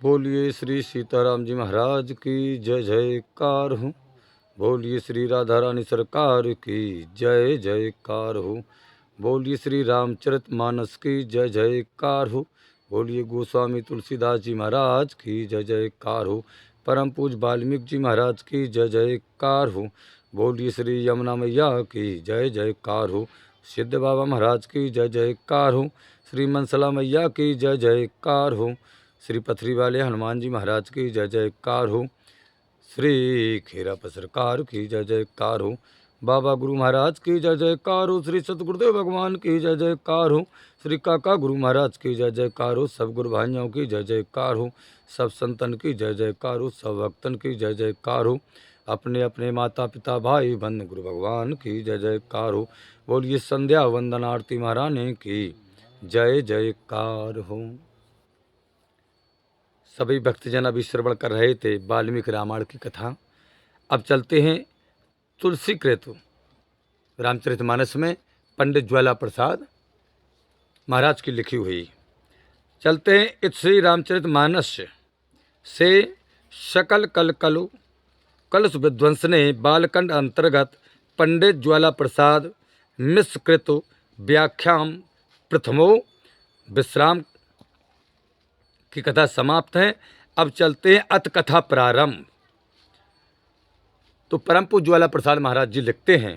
बोलिए श्री सीताराम जी महाराज की जय जयकार हो। बोलिए श्री राधा रानी सरकार की जय जयकार हो। बोलिए श्री रामचरित मानस की जय जयकार हो। बोलिए गोस्वामी तुलसीदास जी महाराज की जय जयकार हो। परम पूज वाल्मीकि जी महाराज की जय जयकार हो। बोलिए श्री यमुना मैया की जय जयकार हो। सिद्ध बाबा महाराज की जय जयकार हो। श्री मनसला मैया की जय जयकार हो। श्री पथरी वाले हनुमान जी महाराज की जय जयकार हो। श्री खेराप सरकार की जय जयकार हो। बाबा गुरु महाराज की जय जयकार हो। श्री सतगुरुदेव भगवान की जय जयकार हो। श्री काका गुरु महाराज की जय जयकार हो। सब गुरु भाइयों की जय जयकार हो। सब संतन की जय जयकार हो। सब भक्तन की जय जयकार हो। अपने अपने माता पिता भाई बंधु गुरु भगवान की जय जयकार हो। बोलिए संध्या वंदन आरती महारानी की जय जयकार हो। सभी भक्तजन अभी श्रवण कर रहे थे वाल्मीकि रामायण की कथा। अब चलते हैं तुलसी कृत रामचरितमानस में पंडित ज्वाला प्रसाद महाराज की लिखी हुई। चलते हैं इस श्री रामचरितमानस से सकल कलकलु कलश विध्वंस ने बालखंड अंतर्गत पंडित ज्वाला प्रसाद मिश्रकृत व्याख्याम प्रथमो विश्राम की कथा समाप्त है। अब चलते हैं अत कथा प्रारंभ। तो परम पूज्य ज्वाला प्रसाद महाराज जी लिखते हैं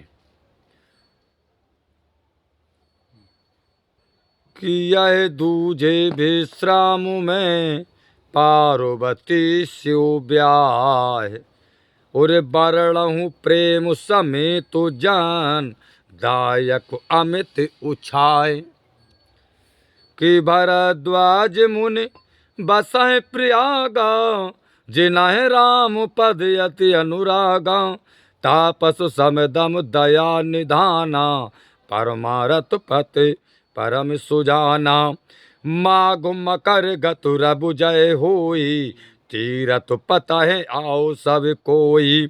कि यह दूजे विश्राम में पार्वती शिव ब्याह और बरणहु प्रेम समेत तो जान दायक अमित उछाए कि भरद्वाज मुनि बसह प्रयागा जिन्ह राम पद यति अनुरागा तापस समदम दया निधाना परमारथ पते परम सुजाना माघ मकर गतुर बुजय होई तीरथ पतह आओ सब कोई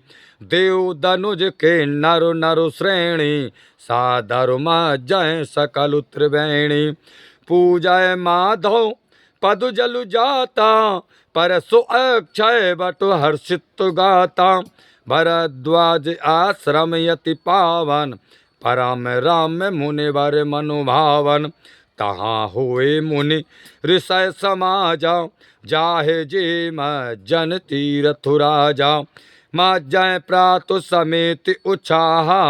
देव दनुज के नर नर श्रेणी सादर जय सकल त्रिवेणी पूजय माधव पदु जलु जाता पर सो अक्षय बटु हर्षित गाता भरद्वाज आश्रम यति पावन परम राम मुनि वर मनुभावन तहाँ हुए मुनि ऋषय समाजा जाहे जे जन तीरथ राजा मज्जय प्रातु समेत उछाहा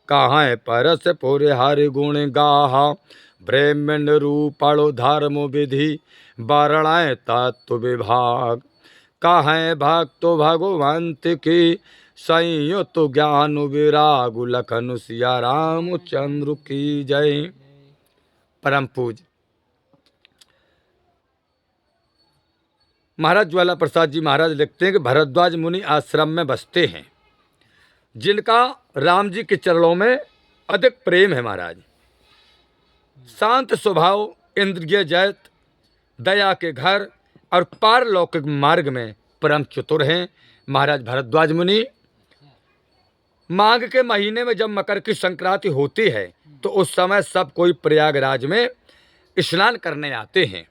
कहाँ परस पुर हरि गुण गाहा ब्रह्मण्ड रूपणो धर्म विधि वर्णय तत्व विभाग कहें भक्त भगवंत की संयुत ज्ञान विराग लखन सिया रामचंद्र की जय। परम पूज महाराज ज्वाला प्रसाद जी महाराज लिखते हैं कि भरद्वाज मुनि आश्रम में बसते हैं जिनका राम जी के चरणों में अधिक प्रेम है। महाराज शांत स्वभाव, इंद्रिय जयत, दया के घर और पारलौकिक मार्ग में परम चतुर हैं महाराज भरद्वाज मुनि। माघ के महीने में जब मकर की संक्रांति होती है तो उस समय सब कोई प्रयागराज में स्नान करने आते हैं।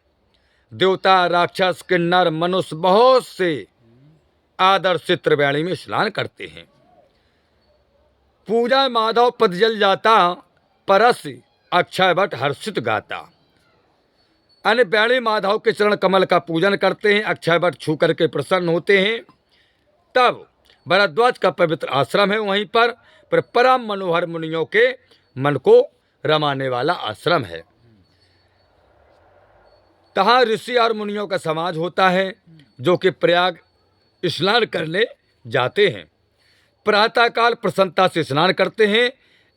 देवता, राक्षस, किन्नर, मनुष्य बहुत से आदर से त्रिवेणी में स्नान करते हैं। पूजा माधव पद जल जाता परस अक्षय भट्ट हर्षित गाता। अन्य बैणी माधव के चरण कमल का पूजन करते हैं, अक्षय भट्ट छू करके प्रसन्न होते हैं। तब भरद्वाज का पवित्र आश्रम है वहीं पर परम मनोहर मुनियों के मन को रमाने वाला आश्रम है। तहाँ ऋषि और मुनियों का समाज होता है जो कि प्रयाग स्नान करने जाते हैं। प्रातःकाल प्रसन्नता से स्नान करते हैं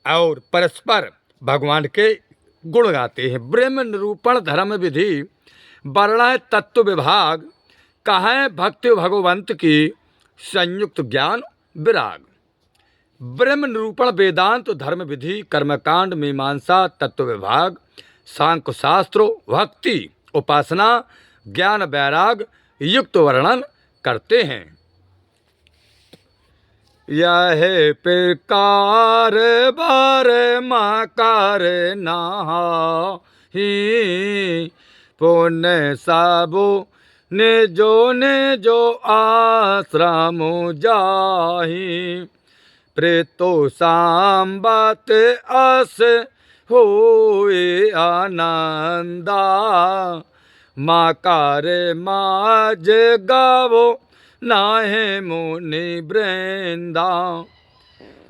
और परस्पर भगवान के गुण गाते हैं। ब्रह्म निरूपण धर्म विधि वर्णय तत्व विभाग कहें भक्ति भगवंत की संयुक्त ज्ञान विराग। ब्रह्म निरूपण वेदांत धर्म विधि कर्मकांड मीमांसा तत्व विभाग सांख्य शास्त्रों भक्ति उपासना ज्ञान वैराग युक्त वर्णन करते हैं। यह प्रकार बार मकार नही पुण्य सबो ने जो आश्रम जाहि, प्रेतो सांबत अस होए आनंदा, माकार माज गावो नाहे मुनि वृंदा।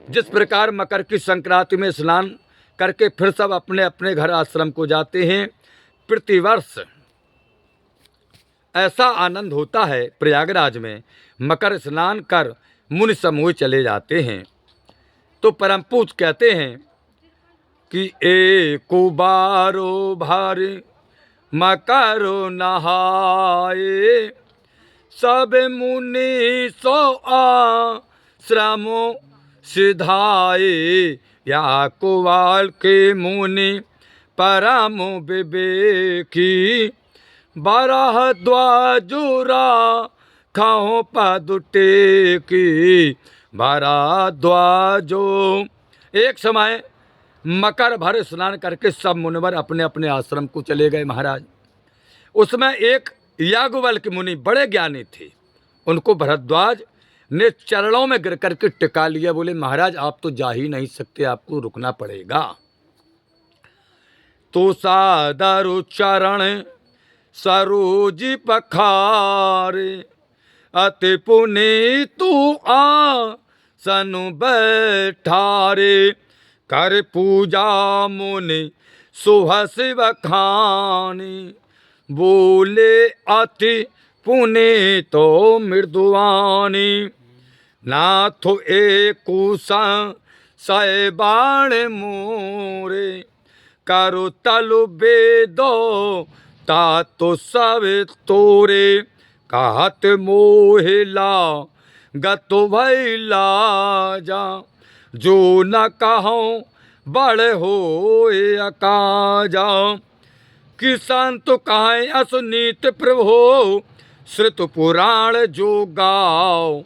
जिस प्रकार मकर की संक्रांति में स्नान करके फिर सब अपने अपने घर आश्रम को जाते हैं, प्रतिवर्ष ऐसा आनंद होता है प्रयागराज में, मकर स्नान कर मुनि समूह चले जाते हैं। तो परम पूज कहते हैं कि एक बारो भारी मकर नहाए, सब मुनि सो आश्रमो सिधाए, या कुवाल के मुनि परम विवेकी, बारह द्वाजुरा खाओ पदुटे की, बारह द्वाजो। एक समय मकर भर स्नान करके सब मुनिवर अपने अपने आश्रम को चले गए महाराज। उसमें एक याज्ञवल्क्य मुनि बड़े ज्ञानी थे, उनको भरद्वाज ने चरणों में गिर करके टिका लिया। बोले महाराज आप तो जा ही नहीं सकते, आपको रुकना पड़ेगा। तो सादर चरण सरोज पखारे, अति पुनि तू आसन बैठारे, कर पूजा मुनि सुहस बखानी, बोले अति पुनि तो मृदुवानी, नाथ एक सैबाण मोरे, करो तलु बेदो तातो सब तोरे, कहत मोहिला गतो भैला जा, जो न कहो बड़ होए अकाजा, कि संत कहें असुनीत प्रभो, श्रुत पुराण जो गाओ,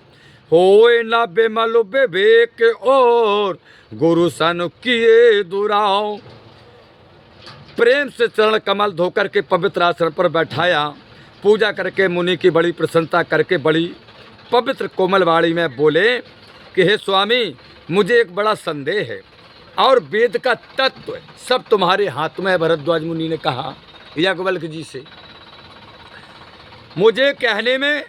होए न बेमल विवेक और गुरु सन किए दुराओ। प्रेम से चरण कमल धोकर के पवित्र आसन पर बैठाया, पूजा करके मुनि की बड़ी प्रसन्नता करके बड़ी पवित्र कोमल वाणी में बोले कि हे स्वामी मुझे एक बड़ा संदेह है, और वेद का तत्व सब तुम्हारे हाथ में है। भरद्वाज मुनि ने कहा याज्ञवल्क्य जी से, मुझे कहने में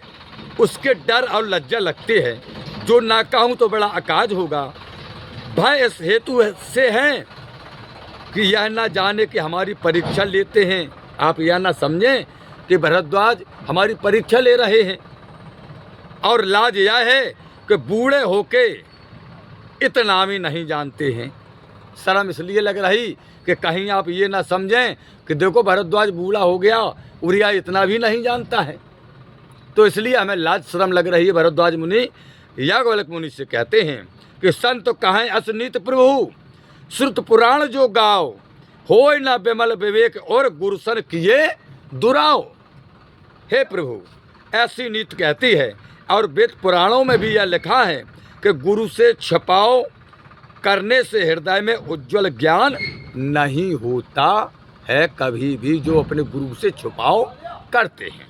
उसके डर और लज्जा लगती है, जो ना कहूँ तो बड़ा अकाज होगा। भय इस हेतु से है कि यह ना जाने कि हमारी परीक्षा लेते हैं, आप यह ना समझें कि भरद्वाज हमारी परीक्षा ले रहे हैं। और लाज यह है कि बूढ़े होके इतना भी नहीं जानते हैं। शर्म इसलिए लग रही कि कहीं आप ये ना समझें कि देखो भरद्वाज बूढ़ा हो गया, उरिया इतना भी नहीं जानता है। तो इसलिए हमें लाज शर्म लग रही है। भरद्वाज मुनि याज्ञवल्क्य मुनि से कहते हैं कि संत कहें असनीत प्रभु, श्रुत पुराण जो गाओ, होय न बेमल विवेक और गुरुसन किए दुराओ। हे प्रभु ऐसी नीति कहती है, और वेद पुराणों में भी यह लिखा है कि गुरु से छिपाओ करने से हृदय में उज्जवल ज्ञान नहीं होता है कभी भी, जो अपने गुरु से छुपाओ करते हैं।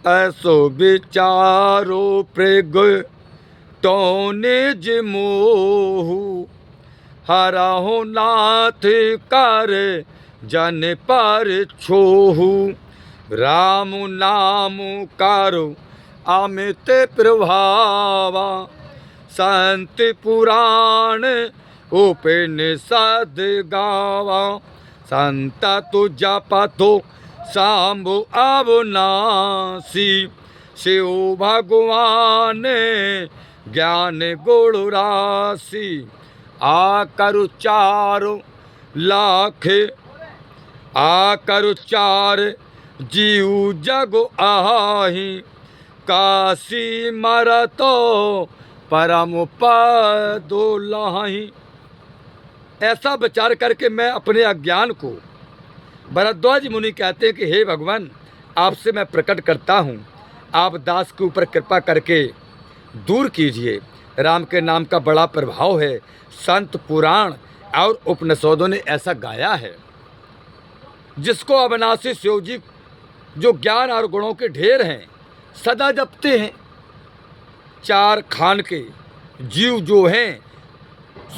ऐसो विचारो प्रग तो निज मोहु, हरहु नाथ कर जन पर छोहु, राम नाम करो अमित प्रभावा, संत पुराण उपनिषद गावा, संत तु जपतो सांभु अविनाशी, शिव भगवान ज्ञान गुण राशि, आकर चारो लाख आकर चार जीव जग आही, काशी मरतो परम पद लाही। ऐसा विचार करके मैं अपने अज्ञान को, भरद्वाज मुनि कहते हैं कि हे भगवान आपसे मैं प्रकट करता हूँ, आप दास के ऊपर कृपा करके दूर कीजिए। राम के नाम का बड़ा प्रभाव है, संत पुराण और उपनिषदों ने ऐसा गाया है, जिसको अविनाशी शिव जी जो ज्ञान और गुणों के ढेर हैं, सदा जपते हैं। चार खान के जीव जो हैं,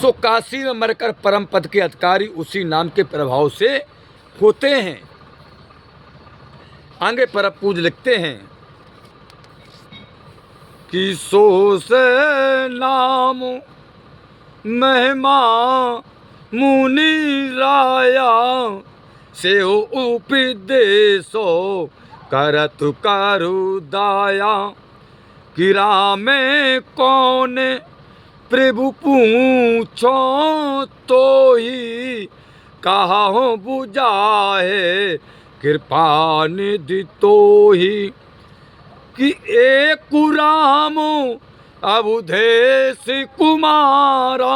सो काशी में मरकर परम पद के अधिकारी उसी नाम के प्रभाव से होते हैं। आगे पर पूज लिखते हैं कि सो से नाम महिमा मुनि राया, से हो उपदेशो करत करु दाया। कि राम कौन प्रभु पूछो तो ही, कहा हो बुझाए कृपा निधि तो ही। कि एक राम अवधेश कुमारा,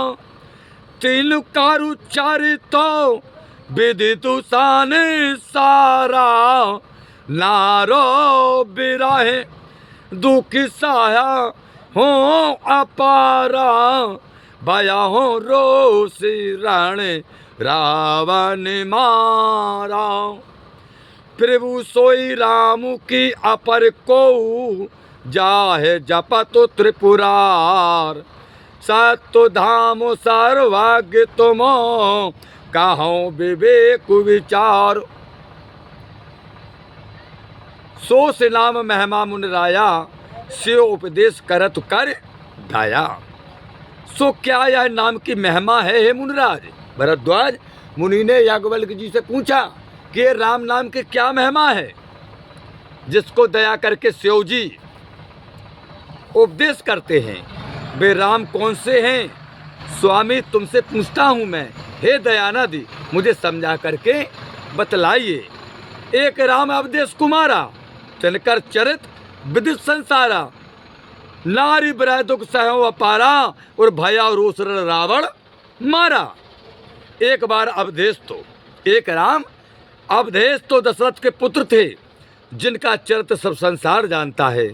तीन करु चरितो विदितु सान सारा। नारो बिराहे दुख साया हो अपारा, भया हो रोष रण रावण मारा। प्रभु सोई राम की अपर को, जाहे जपत त्रिपुरार। सत्य धाम सर्वज्ञ तुम, कहो विवेक विचार। सो से नाम महिमा मुनि राया, से उपदेश करत कर दाया। सो क्या यह नाम की महिमा है हे मुनिराज? भरद्वाज मुनि ने याज्ञवल्क्य जी से पूछा कि ये राम नाम की क्या महिमा है, जिसको दया करके शिव जी उपदेश करते हैं। वे राम कौन से हैं? स्वामी तुमसे पूछता हूँ मैं, हे दयानिधि मुझे समझा करके बतलाइए। एक राम अवधेश कुमारा, तिनकर चरित विदित संसारा। नारी ब्रह दुख सहयो अपारा, और भया रोष रावण मारा। एक बार अवधेश तो, एक राम अवधेश तो दशरथ के पुत्र थे, जिनका चरित्र सब संसार जानता है।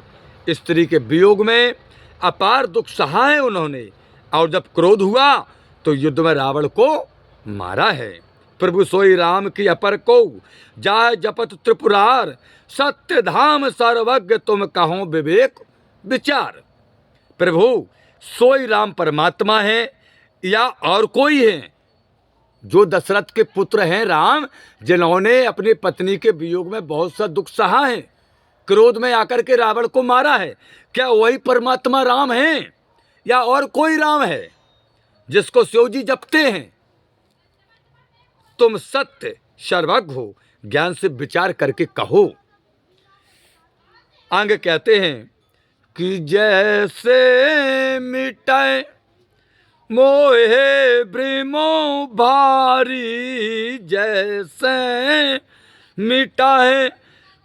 स्त्री के वियोग में अपार दुख सहा है उन्होंने, और जब क्रोध हुआ तो युद्ध में रावण को मारा है। प्रभु सोई राम की अपर को, जाय जपत त्रिपुरार। सत्य धाम सर्वज्ञ तुम कहो विवेक विचार। प्रभु सोई राम परमात्मा है या और कोई है? जो दशरथ के पुत्र हैं राम, जिन्होंने अपनी पत्नी के वियोग में बहुत सा दुख सहा है, क्रोध में आकर के रावण को मारा है, क्या वही परमात्मा राम है या और कोई राम है जिसको शिव जी जपते हैं? तुम सत्य सर्वज्ञ हो, ज्ञान से विचार करके कहो। आगे कहते हैं कि जैसे मिटाए मोहे ब्रह्मो भारी, जैसे मिटाए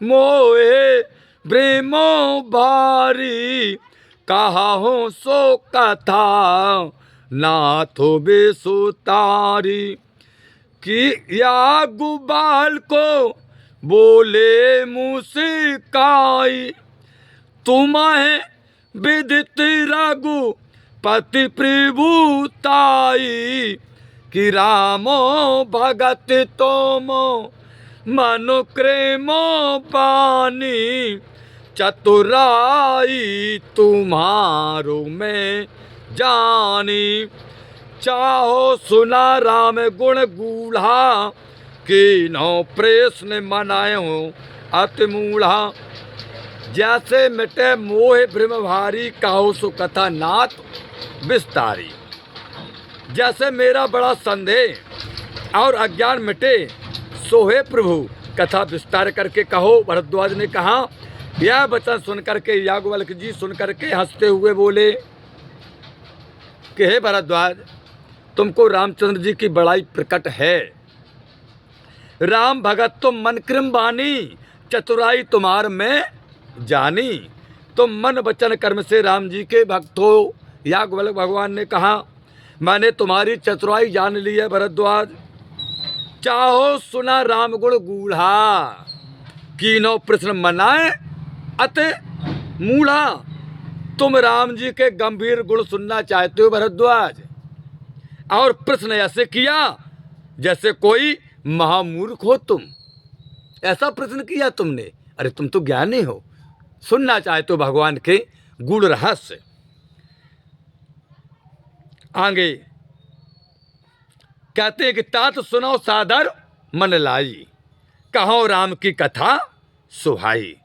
मोहे ब्रह्मो भारी। कहा हो सो कथा नाथो बेसुतारी। कि या गुबाल को बोले मुस्काई, तुम्हें विदित रघु पति प्रभुताई। कि रामो भगत तोमो मनु क्रेमो पानी। चतुराई तुम्हारो में जानी। चाहो सुना राम गुण गूढ़ा, कि नो प्रश्न मनाए हो अति मूढ़ा। जैसे मिटे मोह भ्रम भारी, कहो सो कथा नाथ विस्तारी। जैसे मेरा बड़ा संदेह और अज्ञान मिटे, सोहे प्रभु कथा विस्तार करके कहो। भरद्वाज ने कहा, यह वचन सुन करके याज्ञवल्क्य जी सुन करके हंसते हुए बोले कि हे भरद्वाज, तुमको रामचंद्र जी की बड़ाई प्रकट है। राम भगत तुम मन कृम बानी, चतुराई तुम्हार में जानी। तुम मन वचन कर्म से राम जी के भक्त हो। याज्ञवल्क्य भगवान ने कहा, मैंने तुम्हारी चतुराई जान ली है भरद्वाज। चाहो सुना राम गुण गूढ़ा, कीनो प्रश्न मनाए अति मूढ़ा। तुम राम जी के गंभीर गुण सुनना चाहते हो भरद्वाज, और प्रश्न ऐसे किया जैसे कोई महामूर्ख हो तुम। ऐसा प्रश्न किया तुमने, अरे तुम तो ज्ञानी हो, सुनना चाहते हो भगवान के गूढ़ रहस्य। आगे कहते हैं कि तात सुनो सादर मन लाई, कहो राम की कथा सुहाई।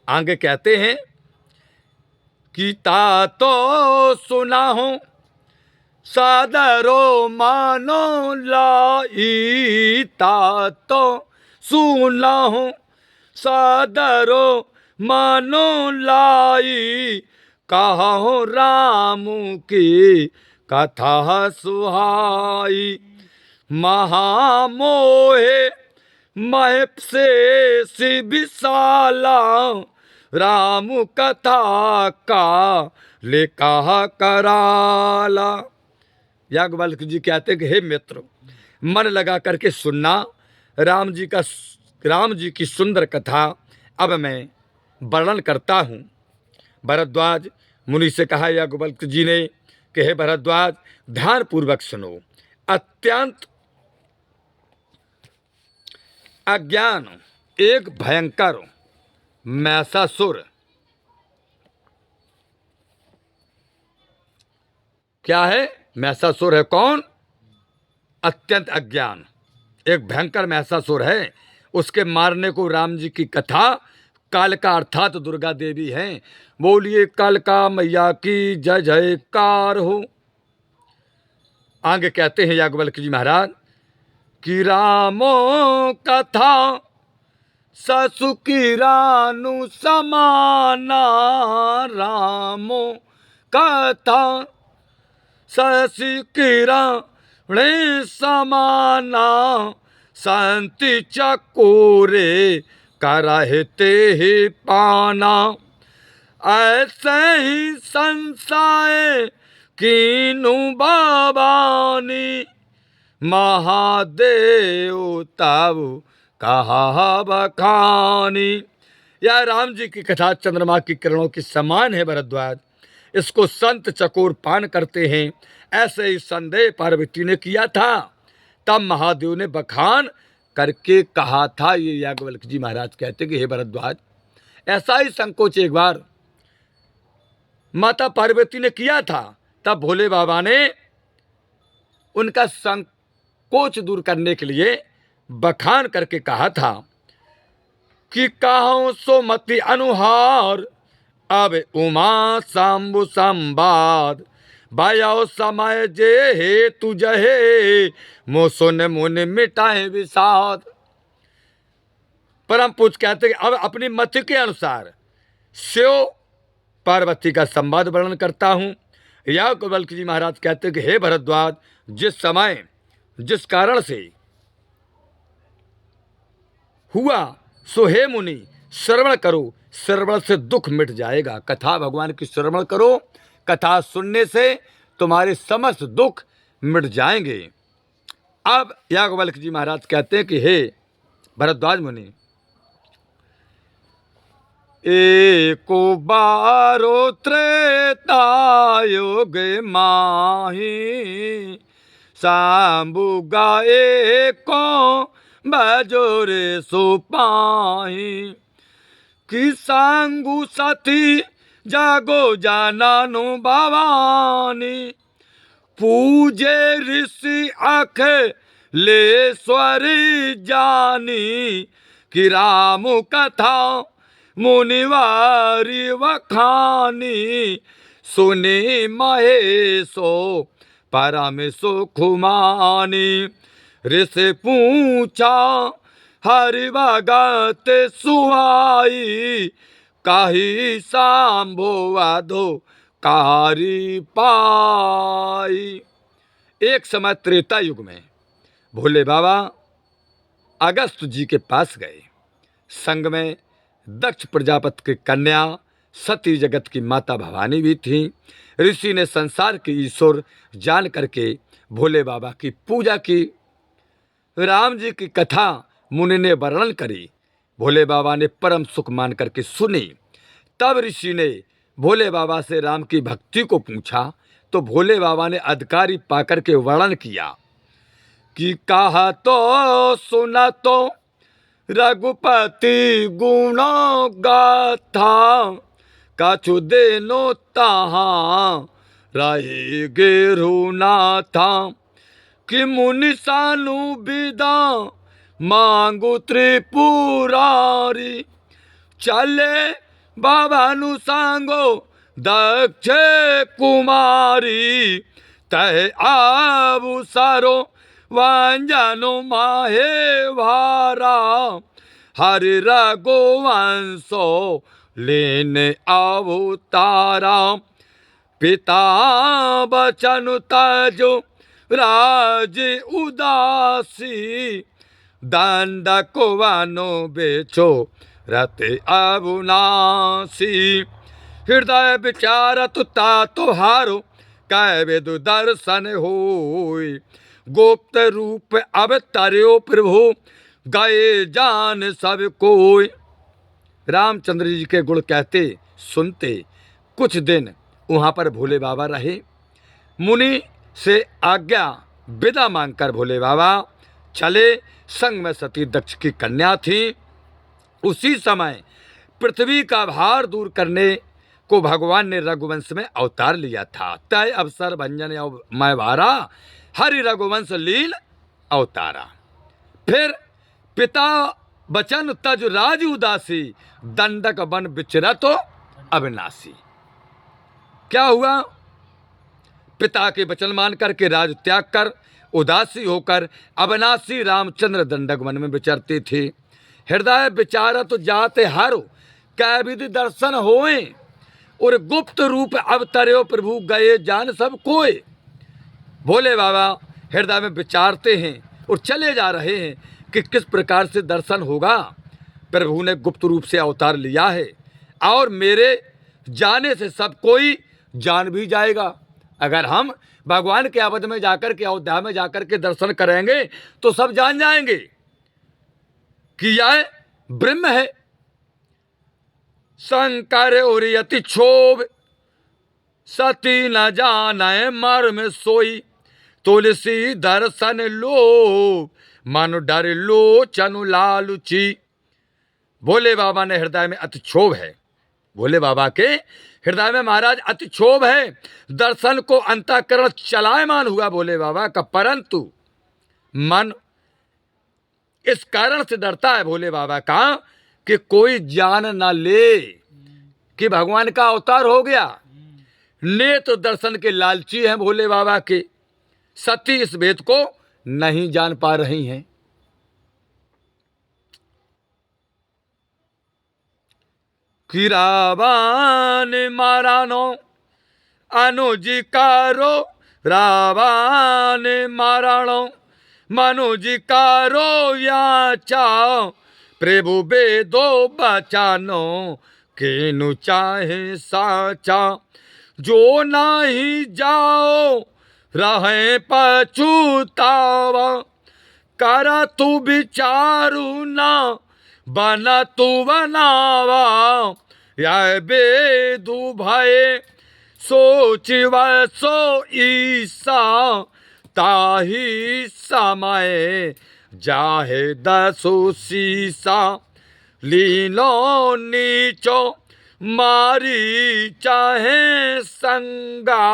आगे कहते हैं कि तातो सुना हो सादरो मानो लाई, तातो सुना हो सादरो मानो लाई, कहो राम की कथा सुहाई। महामोहे मह से विशाला, राम कथा का लेखा कराला। याज्ञवल्क्य जी कहते कि हे मित्र, मन लगा करके सुनना राम जी की सुंदर कथा। अब मैं वर्णन करता हूँ। भरद्वाज मुनि से कहा याज्ञवल्क्य जी ने कि हे भरद्वाज, ध्यान पूर्वक सुनो। अत्यंत अज्ञान एक भयंकर मैसासुर, क्या है? मैसासुर है। कौन? अत्यंत अज्ञान एक भयंकर मैसासुर है। उसके मारने को राम जी की कथा, कालिका अर्थात दुर्गा देवी हैं। बोलिए कालिका मैया की जय जयकार हो। आगे कहते हैं याज्ञवल्क्य जी महाराज कि रामो कथा ससुकी रानु समाना, रामो कथा शशि राणे समाना, शांति चकोरे करहते ही पाना। ऐसे ही संसाय कीनु बाबानी, महादेव तब कहा बखानी। यह राम जी की कथा चंद्रमा की किरणों के समान है भरद्वाज, इसको संत चकोर पान करते हैं। ऐसे ही संदेह पार्वती ने किया था, तब महादेव ने बखान करके कहा था। ये याज्ञवल्क्य जी महाराज कहते कि हे भरद्वाज, ऐसा ही संकोच एक बार माता पार्वती ने किया था, तब भोले बाबा ने उनका संकोच दूर करने के लिए बखान करके कहा था कि कहो सोमति अनुहार, अब उमा शंभु संवाद, बायो समय जे हे तुझे, मोसुन मुन मिटाए विषाद। परम पूज्य कहते कि अब अपनी मति के अनुसार शिव पार्वती का संवाद वर्णन करता हूँ। याज्ञवल्क्य जी महाराज कहते कि हे भरद्वाज, जिस समय जिस कारण से हुआ सो हे मुनि श्रवण करो, श्रवण से दुख मिट जाएगा। कथा भगवान की श्रवण करो, कथा सुनने से तुम्हारे समस्त दुख मिट जाएंगे। अब याज्ञवल्क्य जी महाराज कहते हैं कि हे भरद्वाज मुनि, एको बारो त्रेता युग माही, शंभु गाए को बजोरे सुपाही, कि सांगु सती जागो जानानु भवानी, पूजे ऋषि अखिलेश्वरी जानी, कि राम कथा मुनिवारी वखानी, सुनी महेशो परम सुखमानी। ऋषि पूछा हरि भगत सुहाई, काही सांभो वाधो कारी पाई। एक समय त्रेता युग में भोले बाबा अगस्त जी के पास गए। संग में दक्ष प्रजापति की कन्या सती जगत की माता भवानी भी थी। ऋषि ने संसार के ईश्वर जान करके भोले बाबा की पूजा की। राम जी की कथा मुनि ने वर्णन करी, भोले बाबा ने परम सुख मान करके सुनी। तब ऋषि ने भोले बाबा से राम की भक्ति को पूछा, तो भोले बाबा ने अधिकारी पाकर के वर्णन किया कि कहा तो सुना तो रघुपति गुणों गाथा कछु देनो तहाँ रही गिरु नाथा कि मुनि सानु विदा मांगु त्रिपुरारी चले बाबानु सांगो दक्ष कुमारी तह आबु सारो वांजनो माहे भारा हरि रघुवंशो लेने अवतारा पिता बचन तजो राज उदासी दंडक वानो बेचो रते अविनाशी हृदय विचारत तातो हारो कै विदु दर्शन होय गुप्त रूप अवतर्यो प्रभु गए जान सब कोय। रामचंद्र जी के गुण कहते सुनते कुछ दिन वहाँ पर भोले बाबा रहे। मुनि से आज्ञा विदा मांगकर भोले बाबा चले। संग में सती दक्ष की कन्या थी। उसी समय पृथ्वी का भार दूर करने को भगवान ने रघुवंश में अवतार लिया था। तय अवसर भंजन मैं भारा हरि रघुवंश लील अवतारा। फिर पिता बचन तज राज उदासी दंडक बन विचरतो अविनाशी। क्या हुआ? पिता के वचन मान करके राज त्याग कर उदासी होकर अविनाशी रामचंद्र दंडक वन में विचरते थे। हृदय विचारत जाते हारो कै विधि दर्शन होए और गुप्त रूप अवतर्यो प्रभु गए जान सब कोय। भोले बाबा हृदय में विचारते हैं और चले जा रहे हैं कि किस प्रकार से दर्शन होगा। प्रभु ने गुप्त रूप से अवतार लिया है और मेरे जाने से सब कोई जान भी जाएगा। अगर हम भगवान के अवध में जाकर के अयोध्या में जाकर के दर्शन करेंगे तो सब जान जाएंगे कि यह ब्रह्म है। शंकर और यति क्षोभ सती न जाने मर्म सोई तुलसी दर्शन लो मन डर लोचन लालुची। भोले बाबा ने हृदय में अति क्षोभ है। भोले बाबा के हृदय में महाराज अति क्षोभ है। दर्शन को अंतःकरण चलायमान हुआ भोले बाबा का, परंतु मन इस कारण से डरता है भोले बाबा का कि कोई जान ना ले कि भगवान का अवतार हो गया। नेत्र दर्शन के लालची हैं भोले बाबा के। सती इस भेद को नहीं जान पा रही हैं। कि रावण मारानो अनुजी कारो रावण मारानो मनुजी कारो याचा प्रभु बेदो बचानो केनु चाहे साचा जो नहीं जाओ रहे पछुतावा करा तू विचारू ना बना तू बनावा या बेदू भय सोच वसो ईसा ताही समय जाहे दसो सीसा लीनो नीचो मारी चाहे संगा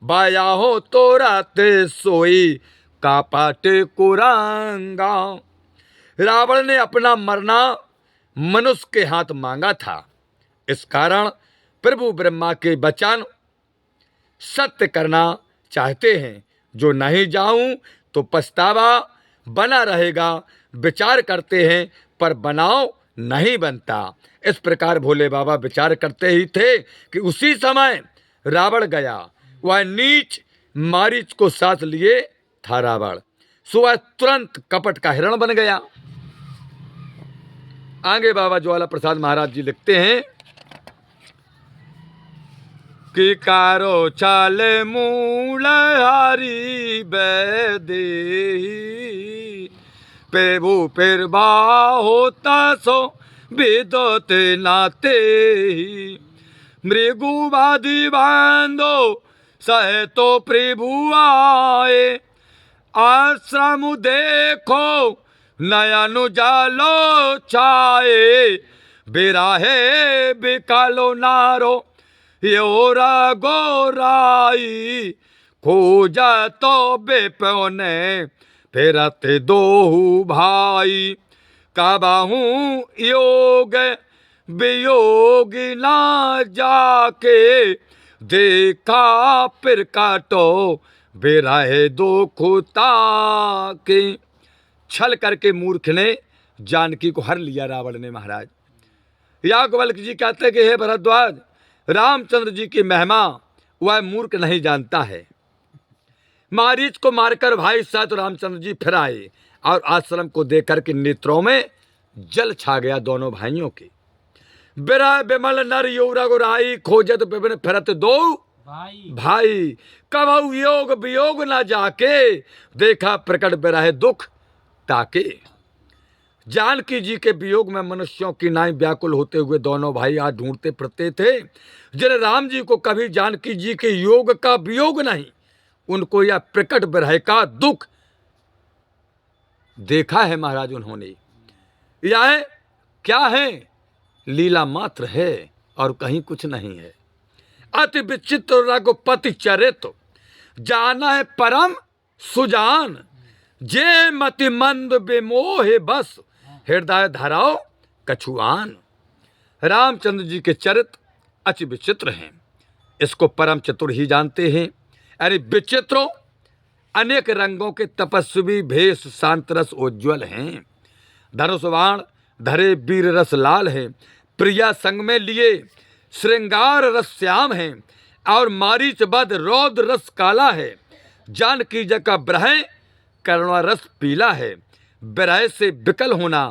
बाया हो तो रात सोई कापाट कुरंगा। रावण ने अपना मरना मनुष्य के हाथ मांगा था। इस कारण प्रभु ब्रह्मा के वचन सत्य करना चाहते हैं। जो नहीं जाऊं तो पछतावा बना रहेगा। विचार करते हैं पर बनाव नहीं बनता। इस प्रकार भोले बाबा विचार करते ही थे कि उसी समय रावण गया। वह नीच मारीच को साथ लिए था रावण। सो वह तुरंत कपट का हिरण बन गया। आगे बाबा ज्वाला प्रसाद महाराज जी लिखते हैं कि कारो चाल मूल हरि बैदे प्रभु फिर होता सो विदोत नाते मृगुवादी बांधो सह तो प्रभु आए आश्रम देखो नयन जालो छाए बिराहे बिकालो नारो योरा गोराई खोजा तो बेपने फिरते दोहू भाई कबहू योग वियोग ना जाके देखा फिर काटो बिरहे दुखता के। छल करके मूर्ख ने जानकी को हर लिया रावण ने महाराज। याज्ञवल्क्य जी कहते हैं कि हे भरद्वाज, रामचंद्र जी की महिमा वह मूर्ख नहीं जानता है। मारीच को मारकर भाई साथ रामचंद्र जी फिर आए और आश्रम को देखकर के नेत्रों में जल छा गया दोनों भाइयों के। बिरह बिमल नर योरा गुराई खोजत विभिन्न फिरत दो भाई कबहू योग वियोग ना जाके देखा प्रकट बिरह दुख ताके। जानकी जी के वियोग में मनुष्यों की नाई व्याकुल होते हुए दोनों भाई आज ढूंढते फिरते थे। जिन राम जी को कभी जानकी जी के योग का वियोग नहीं, उनको यह प्रकट बिरह का दुख देखा है महाराज उन्होंने। यह क्या है? लीला मात्र है और कहीं कुछ नहीं है। अति विचित्र रघुपति चरित जाना है परम सुजान जे मति मंद विमोह बस हृदय धराओ कछुआन। रामचंद्र जी के चरित्र अति विचित्र हैं, इसको परम चतुर ही जानते हैं। अरे विचित्रों अनेक रंगों के तपस्वी भेष शांत रस उज्ज्वल हैं। धनुष बाण धरे वीर रस लाल है, प्रिया संग में लिए श्रृंगार रस श्याम है और मारीच बद रौद्र रस काला है। जानकी जी का ब्रह करुणा रस पीला है, बिरह से विकल होना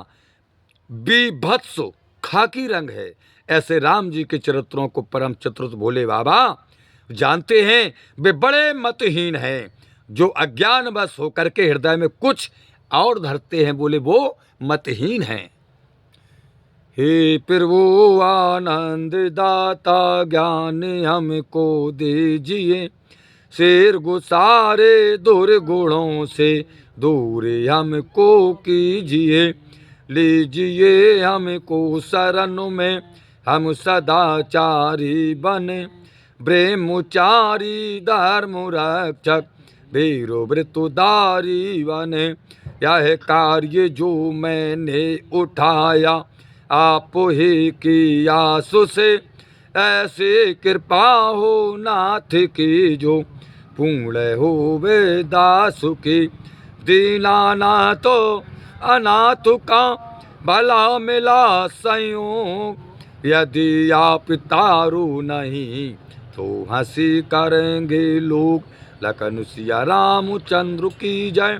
बीभत्स खाकी रंग है। ऐसे राम जी के चरित्रों को परम चतुर भोले बाबा जानते हैं। वे बड़े मतहीन हैं जो अज्ञान बस होकर के हृदय में कुछ और धरते हैं, बोले वो मतहीन हैं। हे प्रभु आनंद दाता ज्ञान हमको दीजिए, शेर गुसारे दुर्गुणों से दूर हमको कीजिए। लीजिए हमको शरण में हम सदाचारी बने, ब्रह्मचारी धर्म रक्षक वीरो वृतुदारी बने। यह कार्य जो मैंने उठाया आप ही की आसु से, ऐसे कृपा हो नाथ की जो पूर्ण हो वे दासु की। दीनानाथ अनाथ का भला मिला संयोग, यदि आप तारू नहीं तो हंसी करेंगे लोग। लखन सिया रामचंद्र की जय,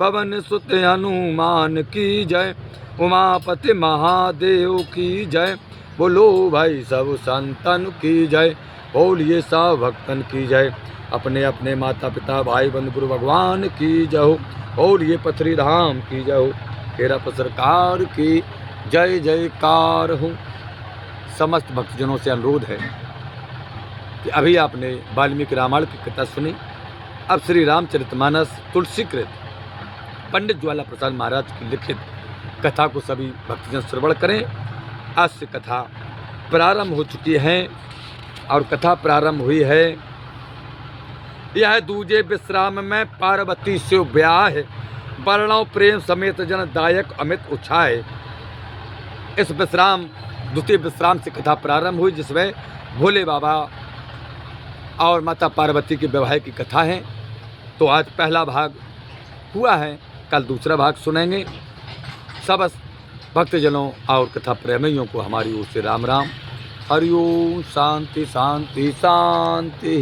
पवन सुत हनुमान की जय, उमापति महादेव की जय। बोलो भाई सब संतन की जय, बोलिए सब भक्तन की जय। अपने अपने माता पिता भाई बंधु गुरु भगवान की जय हो, बोलिए पथरी धाम की जय हो। तेरा सरकार की जय जयकार हो। समस्त भक्तजनों से अनुरोध है कि अभी आपने वाल्मीकि रामायण की कथा सुनी। अब श्री रामचरितमानस तुलसीकृत पंडित ज्वाला प्रसाद महाराज की लिखित कथा को सभी भक्तजन श्रवण करें। आज से कथा प्रारंभ हो चुकी है और कथा प्रारंभ हुई है। यह दूजे विश्राम में पार्वती से ब्याह, वर्णव प्रेम समेत जन दायक अमित उछाए। इस विश्राम द्वितीय विश्राम से कथा प्रारंभ हुई, जिसमें भोले बाबा और माता पार्वती के विवाह की कथा है। तो आज पहला भाग हुआ है, कल दूसरा भाग सुनेंगे। सब भक्तजनों और कथा प्रेमियों को हमारी ओर से राम राम, हरिओम, शांति शांति शांति।